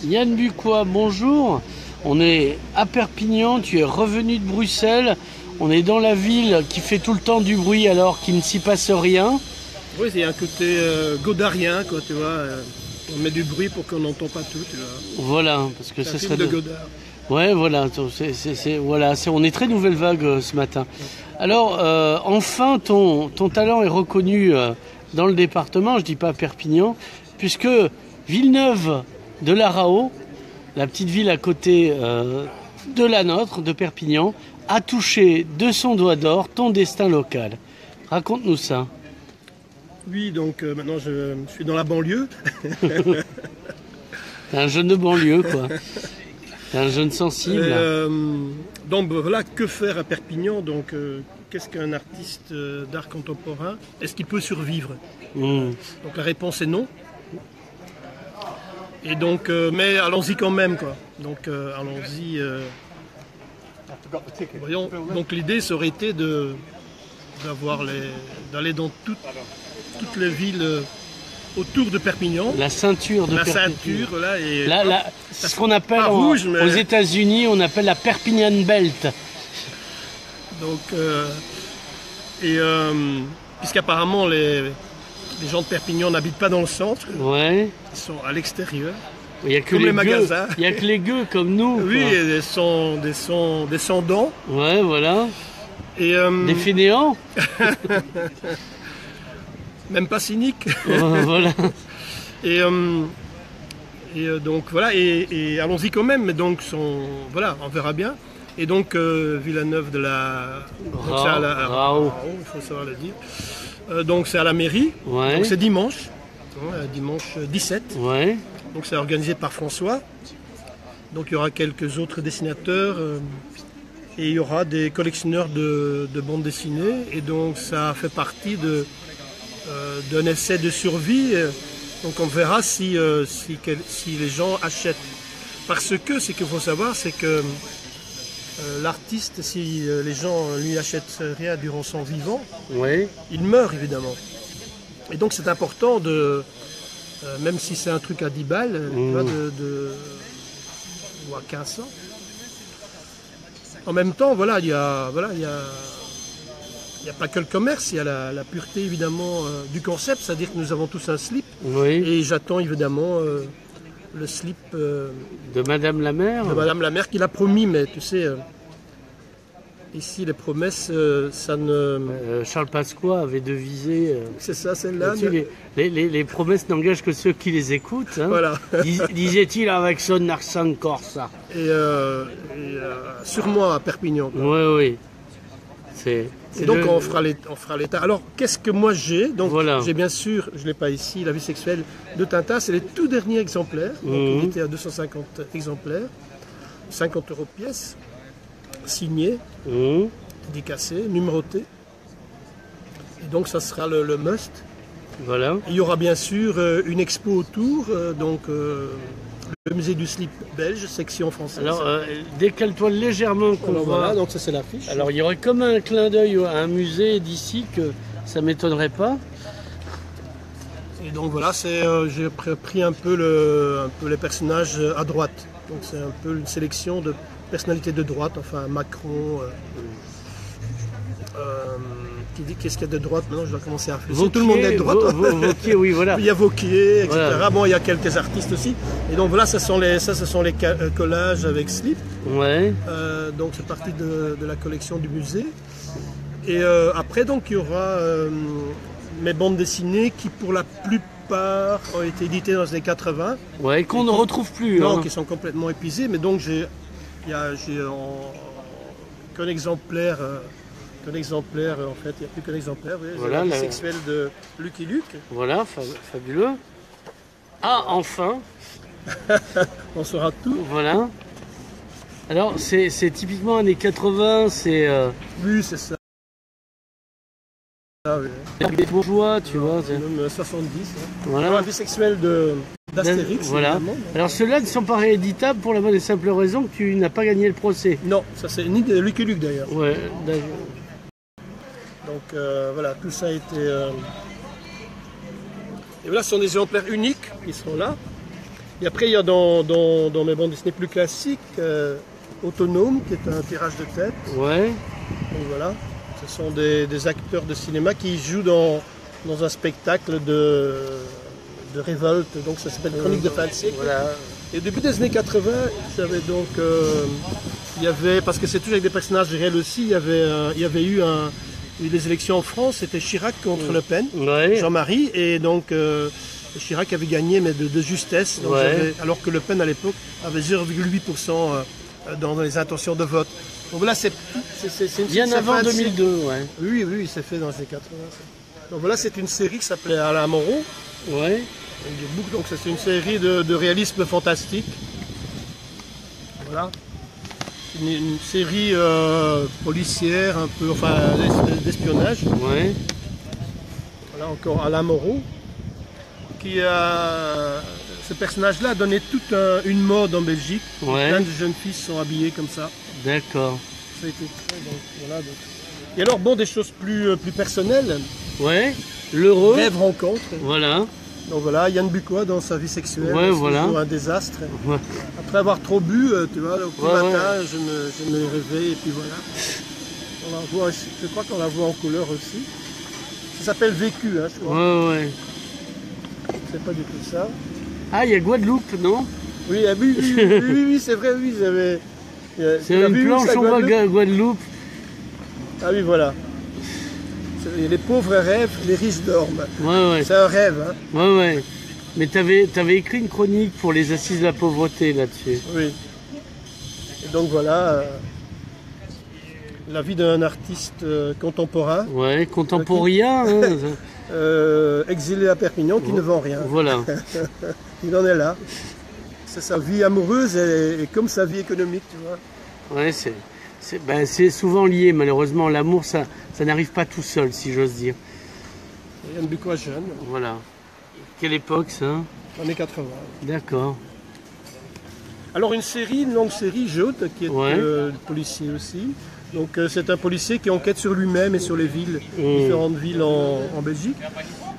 Yann Bucois, bonjour. On est à Perpignan, tu es revenu de Bruxelles. On est dans la ville qui fait tout le temps du bruit alors qu'il ne s'y passe rien. Oui, il y a un côté godardien, quoi, tu vois. On met du bruit pour qu'on n'entend pas tout, tu vois. Voilà, parce que C'est ce un serait film de Godard. Ouais, voilà, on est très nouvelle vague ce matin. Alors, enfin, ton talent est reconnu dans le département, je dis pas à Perpignan, puisque Villeneuve de la Rao, la petite ville à côté de la nôtre, de Perpignan, a touché de son doigt d'or ton destin local. Raconte-nous ça. Oui, donc maintenant je suis dans la banlieue. T'es un jeune de banlieue, quoi. T'es un jeune sensible. Donc voilà, que faire à Perpignan? Donc qu'est-ce qu'un artiste d'art contemporain? Est-ce qu'il peut survivre? Donc la réponse est non. Et donc, mais allons-y quand même, quoi. Donc allons-y. Voyons. Donc l'idée ça aurait été d'aller dans toutes les villes autour de Perpignan. La ceinture de Perpignan. La ceinture, là. Et c'est ce qu'on appelle rouge, mais... aux États-Unis, on appelle la Perpignan Belt. Donc, puisqu'apparemment les gens de Perpignan n'habitent pas dans le centre, ouais. Ils sont à l'extérieur. Il n'y a que comme les magasins. Il n'y a que les gueux comme nous. Oui, quoi. des sans-dents. Ouais, voilà. Et, des fainéants. Même pas cyniques. Voilà. Et donc voilà, et allons-y quand même, mais donc voilà, on verra bien. Et donc Villeneuve de la Rao, il faut savoir le dire. Donc c'est à la mairie, ouais. Donc c'est dimanche, dimanche 17. Ouais. Donc c'est organisé par François. Donc il y aura quelques autres dessinateurs et il y aura des collectionneurs de bandes dessinées. Et donc ça fait partie d'un essai de survie. Donc on verra si les gens achètent. Parce que ce qu'il faut savoir, c'est que l'artiste, si les gens lui achètent rien durant son vivant, ouais. Il meurt évidemment. Et donc c'est important même si c'est un truc à 10 balles, ou à 1500. En même temps, voilà, il y a pas que le commerce, il y a la pureté évidemment du concept, c'est-à-dire que nous avons tous un slip. Oui. Et j'attends évidemment le slip de Madame la Mère. De Madame la Mère qui l'a promis, mais tu sais, ici les promesses, ça ne... Charles Pasqua avait devisé... c'est ça, celle-là. Les promesses n'engagent que ceux qui les écoutent. Hein. Voilà. Disait-il avec son accent corse. Et sûrement à Perpignan. Oui, oui. Et donc on fera l'état. Alors qu'est-ce que moi j'ai? Donc voilà. J'ai bien sûr, je ne l'ai pas ici, La vie sexuelle de Tintin, c'est les tout derniers exemplaires. Donc, il était à 250 exemplaires, 50 € pièce, signé, dédicacé, numéroté. Et donc ça sera le must. Voilà. Et il y aura bien sûr une expo autour, le musée du slip belge, section française. Alors, décale-toi légèrement qu'on voit. Voilà, donc ça c'est l'affiche. Alors, il y aurait comme un clin d'œil à un musée d'ici que ça m'étonnerait pas. Et donc voilà, j'ai pris un peu les personnages à droite. Donc c'est un peu une sélection de personnalités de droite, enfin Macron. Qu'est-ce qu'il y a de droite maintenant? Je dois commencer à réfléchir. Tout le monde est de droite. Wauquiez, oui, voilà. Il y a Wauquiez, etc. Voilà. Bon, il y a quelques artistes aussi. Et donc voilà, ce sont les collages avec slip. Ouais. Donc c'est partie de la collection du musée. Et après, donc il y aura mes bandes dessinées qui, pour la plupart, ont été éditées dans les années 80. Ouais, qu'on ne retrouve plus. Non, hein. qui sont complètement épuisées. Mais donc j'ai qu'un exemplaire. En fait, il n'y a plus qu'un exemplaire. Voilà, la vie sexuelle de Lucky Luke. Voilà, fabuleux. Ah, enfin. On saura tout. Voilà. Alors, c'est typiquement années 80, c'est... Oui, c'est ça. Les bourgeois, tu vois. Même 70. Hein. Voilà. La vie sexuelle d'Astérix. Voilà. Alors, ceux-là ne sont pas rééditables pour la bonne et simple raison que tu n'as pas gagné le procès. Non, ça c'est ni de Lucky Luke d'ailleurs. Ouais, d'accord. Donc voilà, tout ça a été... Et voilà, ce sont des exemplaires uniques qui sont là. Et après, il y a dans mes bandes dessinées plus classiques, Autonome, qui est un tirage de tête. Ouais. Donc voilà, ce sont des acteurs de cinéma qui jouent dans un spectacle de révolte. Donc ça s'appelle Chronique de fin de siècle. Voilà. Et au début des années 80, donc, il y avait, parce que c'est toujours avec des personnages réels aussi, il y avait eu des élections en France, c'était Chirac contre Le Pen, Ouais. Jean-Marie, et donc Chirac avait gagné, mais de justesse, donc Ouais. alors que Le Pen à l'époque avait 0,8% dans les intentions de vote. Donc là, c'est une Bien avant 2002, ouais. Oui, c'est fait dans les années 80. Donc voilà, c'est une série qui s'appelait Alain Moreau. Ouais. Donc c'est une série de réalisme fantastique. Voilà. Une série policière, un peu, enfin d'espionnage. Ouais. Voilà encore Alain Moreau. Ce personnage-là a donné toute une mode en Belgique. Ouais. Plein de jeunes filles se sont habillées comme ça. D'accord. Ça a été fait, donc, voilà, donc. Et alors bon, des choses plus personnelles. Ouais. L'heureux. Rêve rencontre. Voilà. Donc voilà, Yann Bucois dans sa vie sexuelle, Ouais, c'est voilà. toujours un désastre. Ouais. Après avoir trop bu, tu vois, au petit Ouais, matin, je me réveille et puis voilà. On la voit, je crois qu'on la voit en couleur aussi. Ça s'appelle Vécu, hein, je crois. Ouais. C'est pas du tout ça. Ah, il y a Guadeloupe, non? Oui, oui, c'est vrai, oui, j'avais. C'est une planche en Guadeloupe. Ah oui, voilà. Les pauvres rêvent, les riches dorment. Ouais. C'est un rêve, hein. Ouais. Mais t'avais écrit une chronique pour les assises de la pauvreté là-dessus. Oui. Et donc voilà, la vie d'un artiste contemporain, Ouais, contemporain. exilé à Perpignan, qui ne vend rien. Voilà. Il en est là. C'est sa vie amoureuse et comme sa vie économique, tu vois. Ouais, c'est souvent lié, malheureusement. L'amour, ça n'arrive pas tout seul, si j'ose dire. Yann Bucois jeune, Voilà. Quelle époque, ça? années 80. D'accord. Alors une longue série, Jote, qui est Ouais. policier aussi. Donc c'est un policier qui enquête sur lui-même et sur les villes, Mmh. différentes villes en Belgique.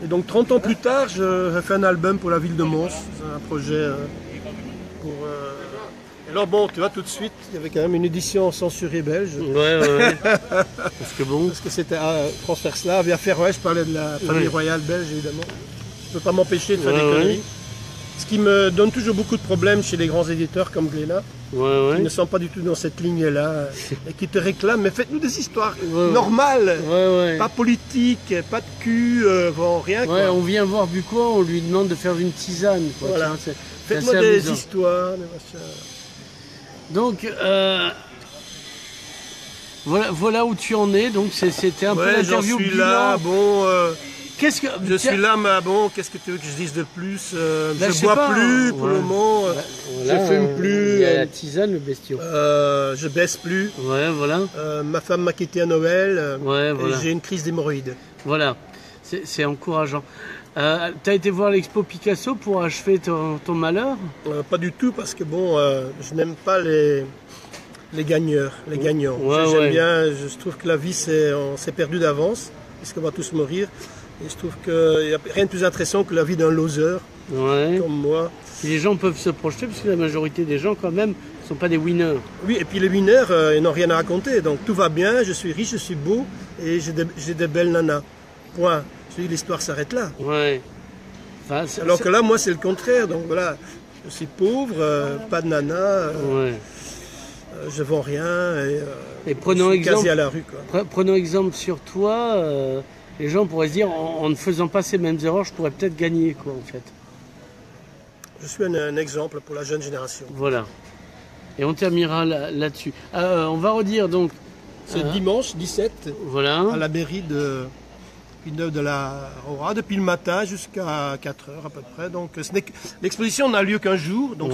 Et donc 30 ans plus tard, j'ai fait un album pour la ville de Mons. C'est un projet pour... Et alors bon, tu vois, tout de suite, il y avait quand même une édition censurée belge. Ouais. Parce que bon. Parce que c'était transfert slave. Et à Ferroé, je parlais de la famille royale belge, évidemment. Je ne peux pas m'empêcher de faire des conneries. Ce qui me donne toujours beaucoup de problèmes chez les grands éditeurs comme Glénat, qui ne sont pas du tout dans cette ligne-là et qui te réclament, mais faites-nous des histoires normales, pas politiques, pas de cul, rien. Ouais, Quoi. on vient voir Bucois, on lui demande de faire une tisane. Quoi. Voilà. C'est Faites-moi assez des amusant. histoires, des machins. Donc, voilà où tu en es. Donc, c'était un peu Ouais, j'en l'interview suis bilan. là, bon... Qu'est-ce que je suis là, mais bon, qu'est-ce que tu veux que je dise de plus Là, je bois pas, plus pour le moment, Voilà, je fume plus, il y a la tisane, le bestiau. je baisse plus, Ouais, voilà. ma femme m'a quitté à Noël Ouais, voilà. et j'ai une crise d'hémorroïdes. Voilà, c'est encourageant. T'as été voir l'expo Picasso pour achever ton malheur? Pas du tout, parce que bon, je n'aime pas les gagnants. Ouais, J'aime bien, je trouve que la vie, on s'est perdu d'avance, puisqu'on va tous mourir. Et je trouve qu'il n'y a rien de plus intéressant que la vie d'un loser, comme moi. Et les gens peuvent se projeter, parce que la majorité des gens, quand même, ne sont pas des winners. Oui, et puis les winners, ils n'ont rien à raconter. Donc tout va bien, je suis riche, je suis beau, et j'ai des belles nanas. Point. Je dis, l'histoire s'arrête là. Ouais. Enfin, Alors que là, moi, c'est le contraire. Donc voilà, je suis pauvre, pas de nana, je vends rien, et prenons je suis exemple, quasi à la rue. Quoi. Prenons exemple sur toi. Les gens pourraient se dire, en ne faisant pas ces mêmes erreurs, je pourrais peut-être gagner, quoi, en fait. Je suis un exemple pour la jeune génération. Voilà. Et on terminera là-dessus. On va redire donc. C'est dimanche 17 voilà. à la mairie de Villeneuve de la Rora, depuis le matin jusqu'à 4 heures à peu près. Donc l'exposition n'a lieu qu'un jour, donc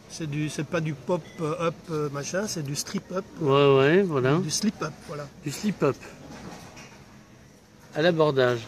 c'est pas du pop-up machin, c'est du strip-up. Ouais, voilà. Du slip-up, voilà. Du slip-up. À l'abordage.